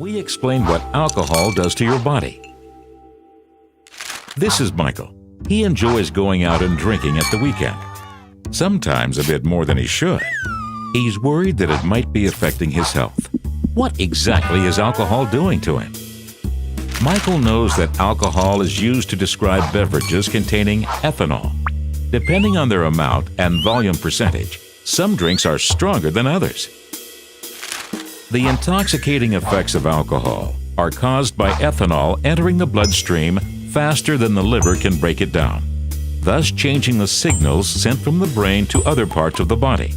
we explain what alcohol does to your body. This is Michael. He enjoys going out and drinking at the weekend, sometimes a bit more than he should. He's worried that it might be affecting his health. What exactly is alcohol doing to him? Michael knows that alcohol is used to describe beverages containing ethanol. Depending on their amount and volume percentage, some drinks are stronger than others. The intoxicating effects of alcohol are caused by ethanol entering the bloodstream faster than the liver can break it down, thus changing the signals sent from the brain to other parts of the body.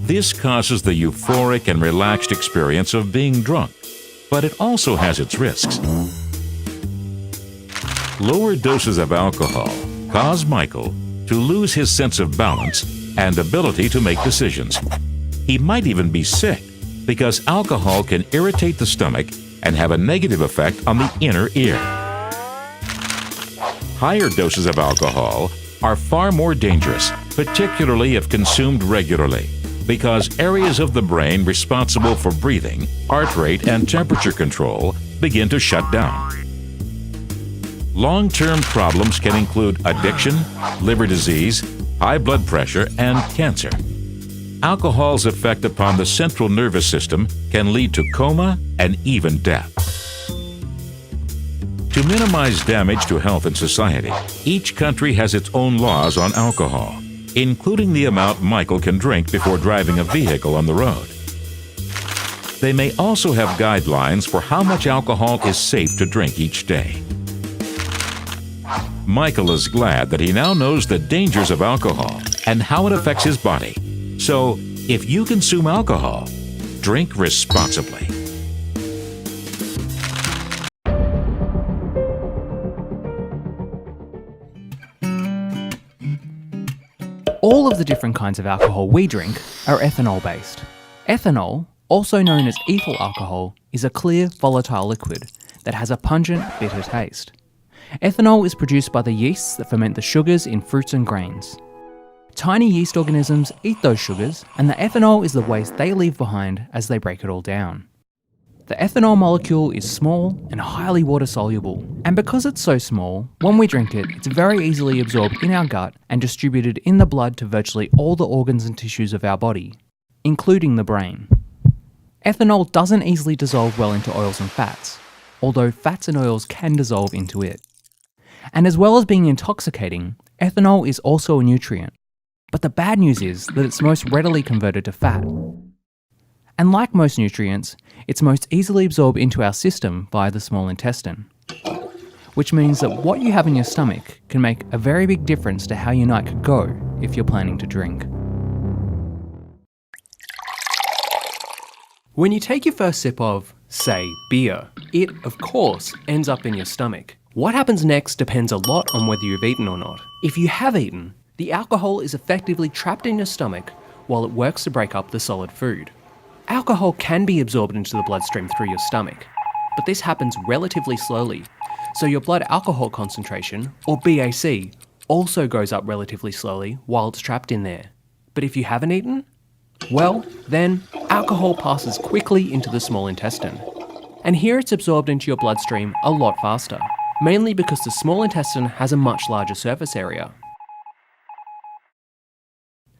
This causes the euphoric and relaxed experience of being drunk, but it also has its risks. Lower doses of alcohol cause Michael to lose his sense of balance and ability to make decisions. He might even be sick because alcohol can irritate the stomach and have a negative effect on the inner ear. Higher doses of alcohol are far more dangerous, particularly if consumed regularly, because areas of the brain responsible for breathing, heart rate, and temperature control begin to shut down. Long-term problems can include addiction, liver disease, high blood pressure, and cancer. Alcohol's effect upon the central nervous system can lead to coma and even death. To minimize damage to health and society, each country has its own laws on alcohol, including the amount Michael can drink before driving a vehicle on the road. They may also have guidelines for how much alcohol is safe to drink each day. Michael is glad that he now knows the dangers of alcohol and how it affects his body. So, if you consume alcohol, drink responsibly. All of the different kinds of alcohol we drink are ethanol-based. Ethanol, also known as ethyl alcohol, is a clear, volatile liquid that has a pungent, bitter taste. Ethanol is produced by the yeasts that ferment the sugars in fruits and grains. Tiny yeast organisms eat those sugars, and the ethanol is the waste they leave behind as they break it all down. The ethanol molecule is small and highly water-soluble, and because it's so small, when we drink it, it's very easily absorbed in our gut and distributed in the blood to virtually all the organs and tissues of our body, including the brain. Ethanol doesn't easily dissolve well into oils and fats, although fats and oils can dissolve into it. And as well as being intoxicating, ethanol is also a nutrient. But the bad news is that it's most readily converted to fat. And like most nutrients, it's most easily absorbed into our system via the small intestine. Which means that what you have in your stomach can make a very big difference to how your night could go if you're planning to drink. When you take your first sip of, say, beer, it, of course, ends up in your stomach. What happens next depends a lot on whether you've eaten or not. If you have eaten, the alcohol is effectively trapped in your stomach while it works to break up the solid food. Alcohol can be absorbed into the bloodstream through your stomach, but this happens relatively slowly, so your blood alcohol concentration, or BAC, also goes up relatively slowly while it's trapped in there. But if you haven't eaten, well, then alcohol passes quickly into the small intestine. And here it's absorbed into your bloodstream a lot faster, mainly because the small intestine has a much larger surface area.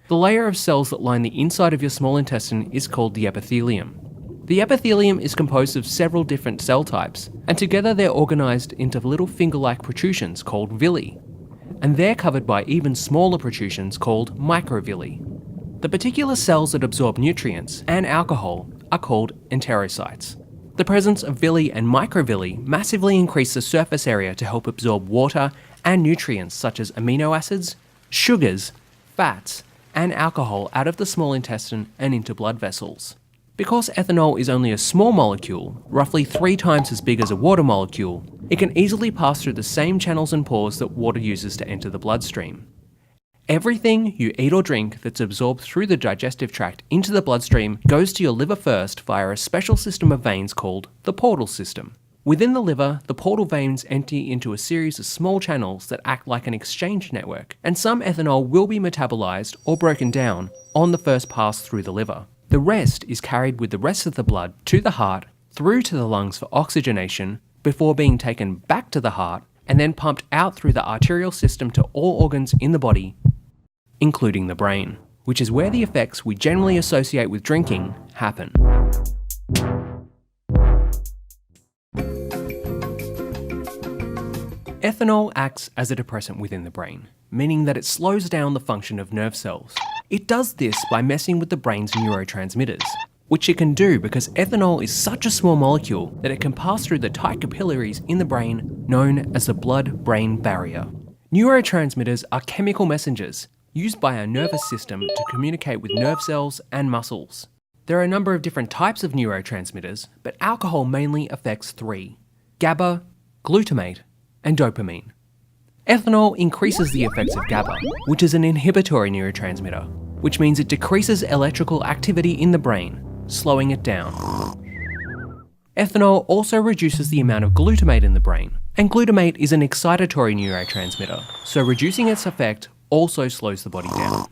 The layer of cells that line the inside of your small intestine is called the epithelium. The epithelium is composed of several different cell types, and together they're organised into little finger-like protrusions called villi, and they're covered by even smaller protrusions called microvilli. The particular cells that absorb nutrients and alcohol are called enterocytes. The presence of villi and microvilli massively increase the surface area to help absorb water and nutrients such as amino acids, sugars, fats, and alcohol out of the small intestine and into blood vessels. Because ethanol is only a small molecule, roughly 3 times as big as a water molecule, it can easily pass through the same channels and pores that water uses to enter the bloodstream. Everything you eat or drink that's absorbed through the digestive tract into the bloodstream goes to your liver first via a special system of veins called the portal system. Within the liver, the portal veins empty into a series of small channels that act like an exchange network, and some ethanol will be metabolized or broken down on the first pass through the liver. The rest is carried with the rest of the blood to the heart through to the lungs for oxygenation before being taken back to the heart and then pumped out through the arterial system to all organs in the body, including the brain, which is where the effects we generally associate with drinking happen. Ethanol acts as a depressant within the brain, meaning that it slows down the function of nerve cells. It does this by messing with the brain's neurotransmitters, which it can do because ethanol is such a small molecule that it can pass through the tight capillaries in the brain known as the blood-brain barrier. Neurotransmitters are chemical messengers used by our nervous system to communicate with nerve cells and muscles. There are a number of different types of neurotransmitters, but alcohol mainly affects three: GABA, glutamate, and dopamine. Ethanol increases the effects of GABA, which is an inhibitory neurotransmitter, which means it decreases electrical activity in the brain, slowing it down. Ethanol also reduces the amount of glutamate in the brain, and glutamate is an excitatory neurotransmitter, so reducing its effect also slows the body down.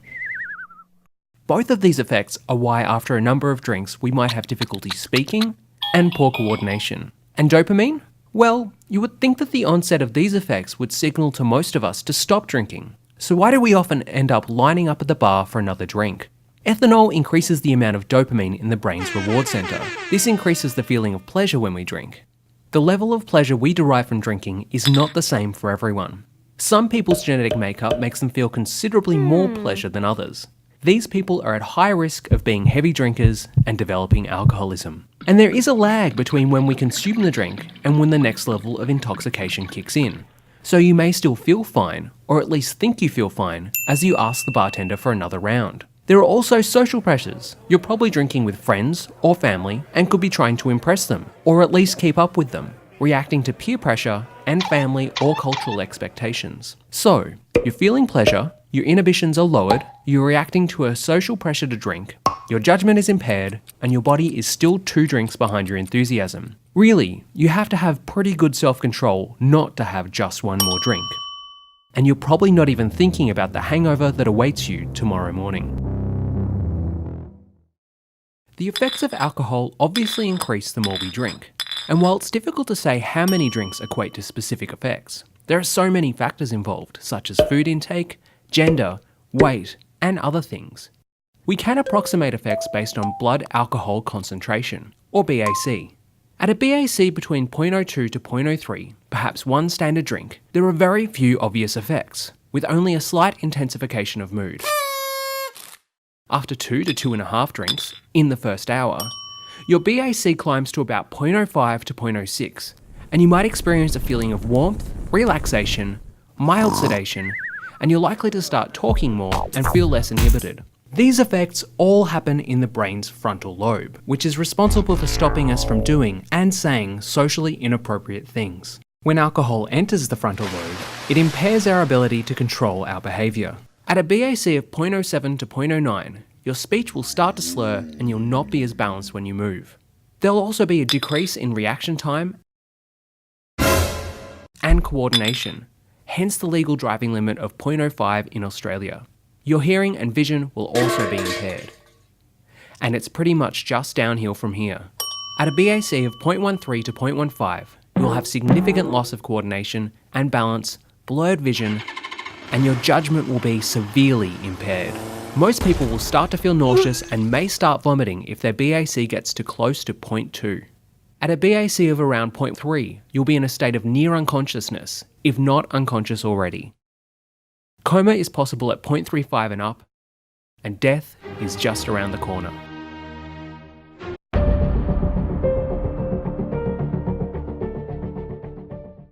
Both of these effects are why after a number of drinks we might have difficulty speaking and poor coordination. And dopamine? Well, you would think that the onset of these effects would signal to most of us to stop drinking. So why do we often end up lining up at the bar for another drink? Ethanol increases the amount of dopamine in the brain's reward center. This increases the feeling of pleasure when we drink. The level of pleasure we derive from drinking is not the same for everyone. Some people's genetic makeup makes them feel considerably more pleasure than others. These people are at high risk of being heavy drinkers and developing alcoholism. And there is a lag between when we consume the drink and when the next level of intoxication kicks in. So you may still feel fine, or at least think you feel fine, as you ask the bartender for another round. There are also social pressures. You're probably drinking with friends or family and could be trying to impress them, or at least keep up with them, reacting to peer pressure and family or cultural expectations. So, you're feeling pleasure, your inhibitions are lowered, you're reacting to a social pressure to drink, your judgment is impaired, and your body is still 2 drinks behind your enthusiasm. Really, you have to have pretty good self-control not to have just one more drink. And you're probably not even thinking about the hangover that awaits you tomorrow morning. The effects of alcohol obviously increase the more we drink. And while it's difficult to say how many drinks equate to specific effects, there are so many factors involved, such as food intake, gender, weight, and other things. We can approximate effects based on blood alcohol concentration, or BAC. At a BAC between 0.02 to 0.03, perhaps one standard drink, there are very few obvious effects, with only a slight intensification of mood. After 2 to 2.5 drinks, in the first hour, your BAC climbs to about 0.05 to 0.06, and you might experience a feeling of warmth, relaxation, mild sedation, and you're likely to start talking more and feel less inhibited. These effects all happen in the brain's frontal lobe, which is responsible for stopping us from doing and saying socially inappropriate things. When alcohol enters the frontal lobe, it impairs our ability to control our behaviour. At a BAC of 0.07 to 0.09, your speech will start to slur and you'll not be as balanced when you move. There'll also be a decrease in reaction time and coordination, hence the legal driving limit of 0.05 in Australia. Your hearing and vision will also be impaired. And it's pretty much just downhill from here. At a BAC of 0.13 to 0.15, you'll have significant loss of coordination and balance, blurred vision, and your judgment will be severely impaired. Most people will start to feel nauseous and may start vomiting if their BAC gets to close to 0.2. At a BAC of around 0.3, you'll be in a state of near unconsciousness, if not unconscious already. Coma is possible at 0.35 and up, and death is just around the corner.